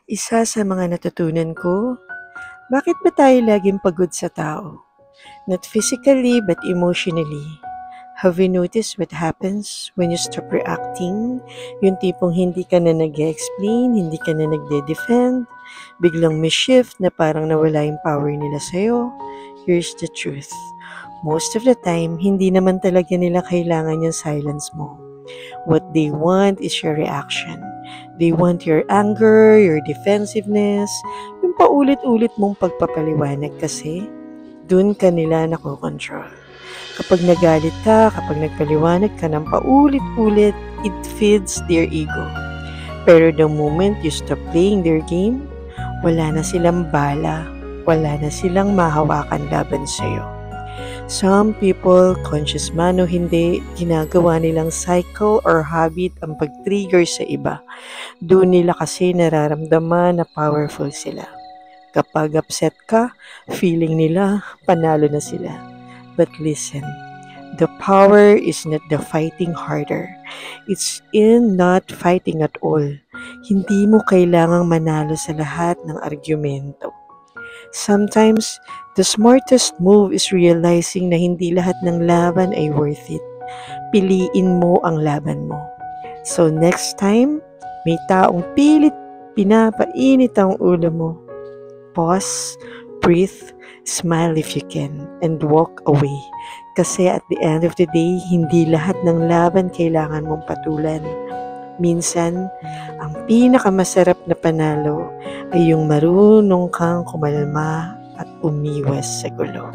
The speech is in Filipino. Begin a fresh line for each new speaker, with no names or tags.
Isa sa mga natutunan ko, bakit ba tayo laging pagod sa tao? Not physically but emotionally. Have you noticed what happens when you stop reacting? Yung tipong hindi ka na nag-explain, hindi ka na nagde-defend, biglang may shift na parang nawala yung power nila sa'yo. Here's the truth. Most of the time, hindi naman talaga nila kailangan yung silence mo. What they want is your reaction. They want your anger, your defensiveness, yung paulit-ulit mong pagpapaliwanag kasi dun ka nila nakokontrol. Kapag nagalit ka, kapag nagpaliwanag ka ng paulit-ulit, it feeds their ego. Pero the moment you stop playing their game, wala na silang bala, wala na silang mahawakan laban sa'yo. Some people, conscious man o hindi, ginagawa nilang cycle or habit ang pag-trigger sa iba. Doon nila kasi nararamdaman na powerful sila. Kapag upset ka, feeling nila panalo na sila. But listen, the power is not the fighting harder. It's in not fighting at all. Hindi mo kailangang manalo sa lahat ng argumento. Sometimes, the smartest move is realizing na hindi lahat ng laban ay worth it. Piliin mo ang laban mo. So next time, may taong pilit pinapainit ang ulo mo. Pause, breathe, smile if you can, and walk away. Kasi at the end of the day, hindi lahat ng laban kailangan mong patulan. Minsan, ang pinakamasarap na panalo ay yung marunong kang kumalma at umiwas sa gulo.